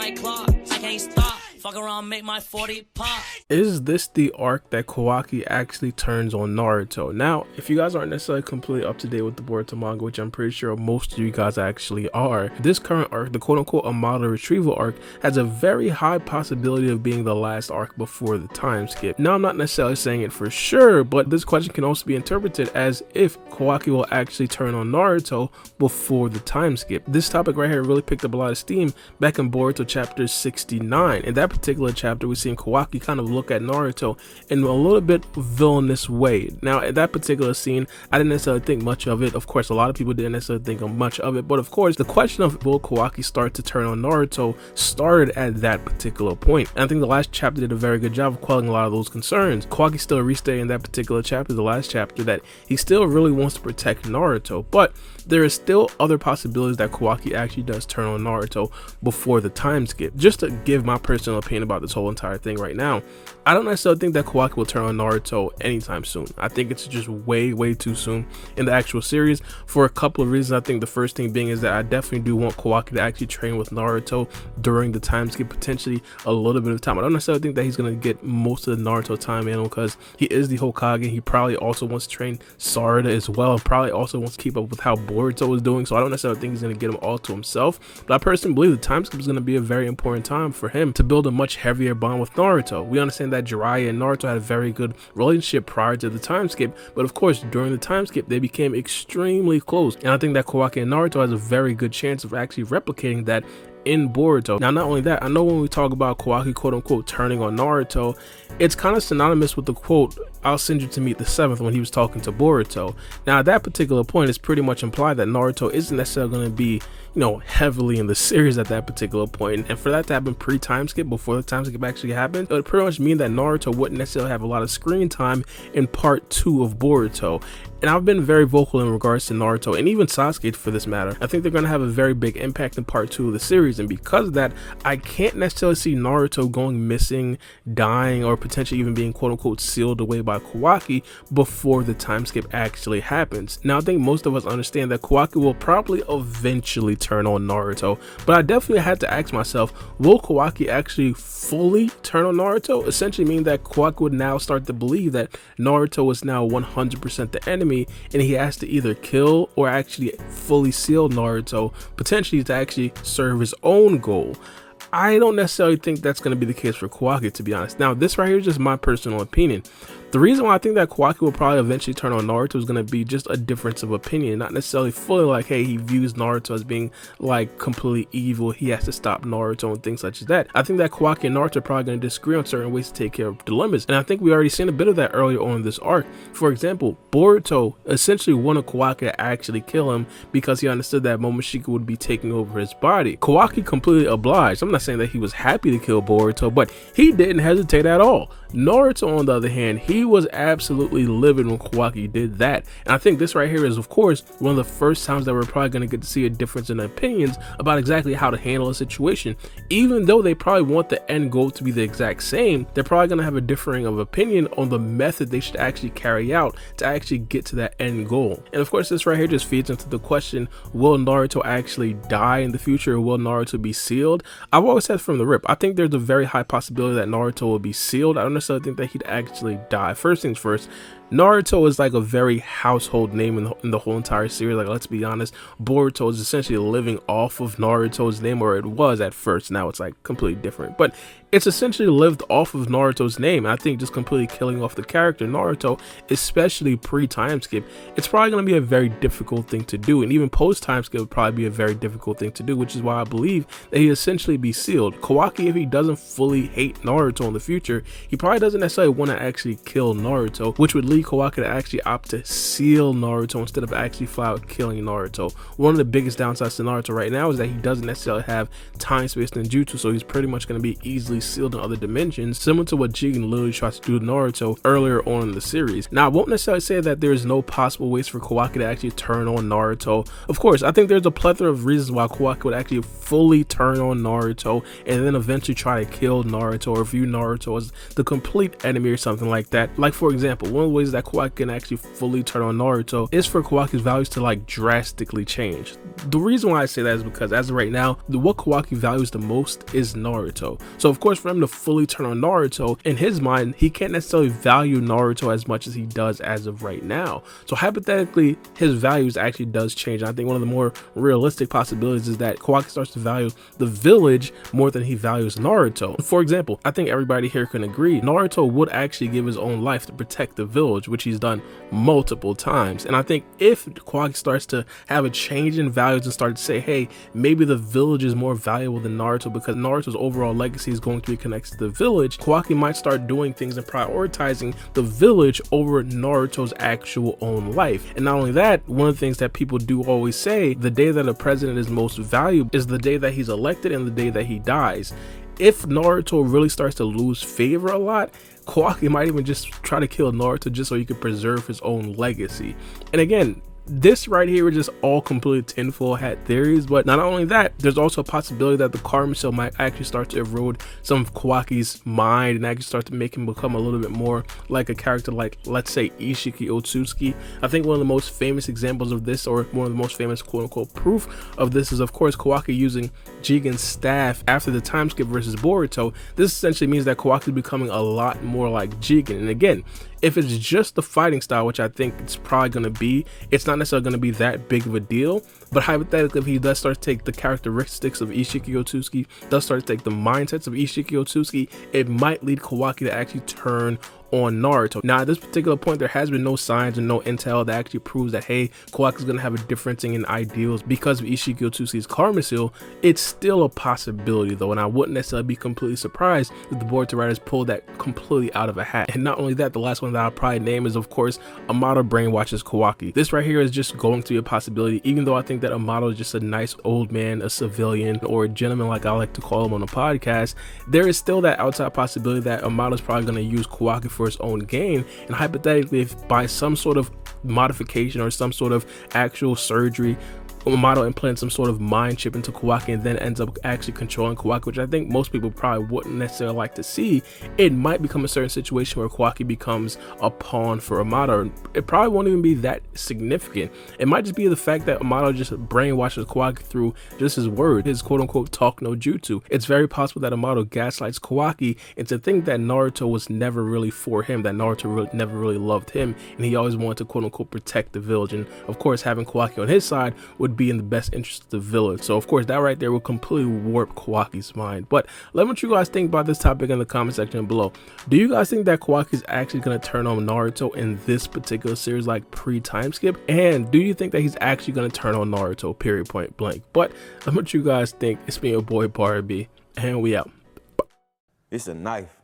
like clock. I can't stop. Fuck around, make my 40 pop. Is this the arc that Kawaki actually turns on Naruto? Now, if you guys aren't necessarily completely up to date with the Boruto manga, which I'm pretty sure most of you guys actually are, this current arc, the quote-unquote Amada retrieval arc, has a very high possibility of being the last arc before the time skip. Now, I'm not necessarily saying it for sure, but this question can also be interpreted as if Kawaki will actually turn on Naruto before the time skip. This topic right here really picked up a lot of steam back in Boruto chapter 69. In that particular chapter, we seen Kawaki kind of look at Naruto in a little bit villainous way. Now, at that particular scene, I didn't necessarily think much of it. Of course, a lot of people didn't necessarily think of much of it, but of course, the question of will Kawaki start to turn on Naruto started at that particular point. And I think the last chapter did a very good job of quelling a lot of those concerns. Kawaki still restated in that particular chapter, the last chapter, that he still really wants to protect Naruto, but there is still other possibilities that Kawaki actually does turn on Naruto before the time skip. Just to give my personal opinion about this whole entire thing right now, I don't necessarily think that Kawaki will turn on Naruto anytime soon. I think it's just way too soon in the actual series for a couple of reasons. I think the first thing being is that I definitely do want Kawaki to actually train with Naruto during the time skip, potentially a little bit of time. I don't necessarily think that he's going to get most of the Naruto time in because he is the Hokage. He probably also wants to train Sarada as well, and probably also wants to keep up with how Boruto is doing, so I don't necessarily think he's going to get him all to himself. But I personally believe the time skip is going to be a very important time for him to build a much heavier bond with Naruto. We understand that Jiraiya and Naruto had a very good relationship prior to the time skip, but of course during the time skip they became extremely close, and I think that Kawaki and Naruto has a very good chance of actually replicating that in Boruto. Now, not only that, I know when we talk about Kawaki quote-unquote turning on Naruto, it's kind of synonymous with the quote, "I'll send you to meet the seventh," when he was talking to Boruto. Now, at that particular point, it's pretty much implied that Naruto isn't necessarily going to be, you know, heavily in the series at that particular point. And for that to happen pre-time skip, before the time skip actually happened, it would pretty much mean that Naruto wouldn't necessarily have a lot of screen time in part 2 of Boruto. And I've been very vocal in regards to Naruto, and even Sasuke for this matter. I think they're going to have a very big impact in part 2 of the series, and because of that, I can't necessarily see Naruto going missing, dying, or potentially even being quote-unquote sealed away by Kawaki before the time skip actually happens. Now, I think most of us understand that Kawaki will probably eventually turn on Naruto, but I definitely had to ask myself, will Kawaki actually fully turn on Naruto? Essentially mean that Kawaki would now start to believe that Naruto is now 100% the enemy, and he has to either kill or actually fully seal Naruto, potentially to actually serve his own goal. I don't necessarily think that's going to be the case for Kawaki, to be honest. Now, this right here is just my personal opinion. The reason why I think that Kawaki will probably eventually turn on Naruto is going to be just a difference of opinion, not necessarily fully like, hey, he views Naruto as being like completely evil, he has to stop Naruto and things such as that. I think that Kawaki and Naruto are probably going to disagree on certain ways to take care of dilemmas, and I think we already seen a bit of that earlier on in this arc. For example, Boruto essentially wanted Kawaki to actually kill him because he understood that Momoshiki would be taking over his body. Kawaki completely obliged. I'm not saying that he was happy to kill Boruto, but he didn't hesitate at all. Naruto, on the other hand, he was absolutely livid when Kawaki did that. And I think this right here is, of course, one of the first times that we're probably going to get to see a difference in opinions about exactly how to handle a situation. Even though they probably want the end goal to be the exact same, they're probably going to have a differing of opinion on the method they should actually carry out to actually get to that end goal. And of course, this right here just feeds into the question, will Naruto actually die in the future, or will Naruto be sealed? I've always said from the rip, I think there's a very high possibility that Naruto will be sealed. I don't necessarily think that he'd actually die. First things first, Naruto is like a very household name in the whole entire series. Like, let's be honest, Boruto is essentially living off of Naruto's name, or it was at first. Now it's like completely different, but it's essentially lived off of Naruto's name. I think just completely killing off the character Naruto, especially pre-time skip, it's probably going to be a very difficult thing to do, and even post-time skip would probably be a very difficult thing to do, which is why I believe that he essentially be sealed. Kawaki, if he doesn't fully hate Naruto in the future, he probably doesn't necessarily want to actually kill Naruto, which would lead Kawaki to actually opt to seal Naruto instead of actually flat out killing Naruto. One of the biggest downsides to Naruto right now is that he doesn't necessarily have time space ninjutsu, so he's pretty much going to be easily sealed in other dimensions, similar to what Jigen literally tried to do to Naruto earlier on in the series. Now, I won't necessarily say that there's no possible ways for Kawaki to actually turn on Naruto. Of course, I think there's a plethora of reasons why Kawaki would actually fully turn on Naruto and then eventually try to kill Naruto or view Naruto as the complete enemy or something like that. Like, for example, one of the ways ways that Kawaki can actually fully turn on Naruto is for Kawaki's values to like drastically change. The reason why I say that is because as of right now, what Kawaki values the most is Naruto. So of course, for him to fully turn on Naruto, in his mind, he can't necessarily value Naruto as much as he does as of right now. So hypothetically, his values actually does change. And I think one of the more realistic possibilities is that Kawaki starts to value the village more than he values Naruto. For example, I think everybody here can agree Naruto would actually give his own life to protect the village, which he's done multiple times. And I think if Kawaki starts to have a change in values and start to say, hey, maybe the village is more valuable than Naruto because Naruto's overall legacy is going to be connected to the village, Kawaki might start doing things and prioritizing the village over Naruto's actual own life. And not only that, one of the things that people do always say, the day that a president is most valuable is the day that he's elected and the day that he dies. If Naruto really starts to lose favor a lot, Kawaki might even just try to kill Naruto just so he could preserve his own legacy. And again, this right here is just all completely tinfoil hat theories, but not only that, there's also a possibility that the karma cell might actually start to erode some of Kawaki's mind and actually start to make him become a little bit more like a character like, let's say, Ishiki Otsutsuki. I think one of the most famous examples of this, or one of the most famous quote-unquote proof of this, is of course Kawaki using Jigen's staff after the Timeskip versus Boruto. This essentially means that Kawaki is becoming a lot more like Jigen. And again, if it's just the fighting style, which I think it's probably going to be, it's not necessarily going to be that big of a deal. But hypothetically, if he does start to take the characteristics of Ishiki Otsutsuki, does start to take the mindsets of Ishiki Otsutsuki, it might lead Kawaki to actually turn on Naruto. Now at this particular point, there has been no signs and no intel that actually proves that, hey, Kawaki is going to have a difference in ideals because of Ishiki Otsutsuki's karma seal. It's still a possibility though, and I wouldn't necessarily be completely surprised if the Boruto writers pulled that completely out of a hat. And not only that, the last one that I'll probably name is of course Amato brainwashes Kawaki. This right here is just going to be a possibility, even though I think that Amato is just a nice old man, a civilian, or a gentleman like I like to call him on the podcast. There is still that outside possibility that Amato is probably going to use Kawaki for his own gain, and hypothetically, if by some sort of modification or some sort of actual surgery, Amato implants some sort of mind chip into Kawaki and then ends up actually controlling Kawaki, which I think most people probably wouldn't necessarily like to see, it might become a certain situation where Kawaki becomes a pawn for Amato. It probably won't even be that significant. It might just be the fact that Amato just brainwashes Kawaki through just his word, his quote-unquote talk no jutsu. It's very possible that Amato gaslights Kawaki into thinking that Naruto was never really for him, that Naruto never really loved him, and he always wanted to quote-unquote protect the village. And of course, having Kawaki on his side would be in the best interest of the village. So of course that right there will completely warp Kawaki's mind. But let me know what you guys think about this topic in the comment section below. Do you guys think that Kawaki is actually going to turn on Naruto in this particular series, like pre-Timeskip? And do you think that he's actually going to turn on Naruto, period, point blank? But let me know what you guys think. It's been your boy Barbie, and we out. It's a knife.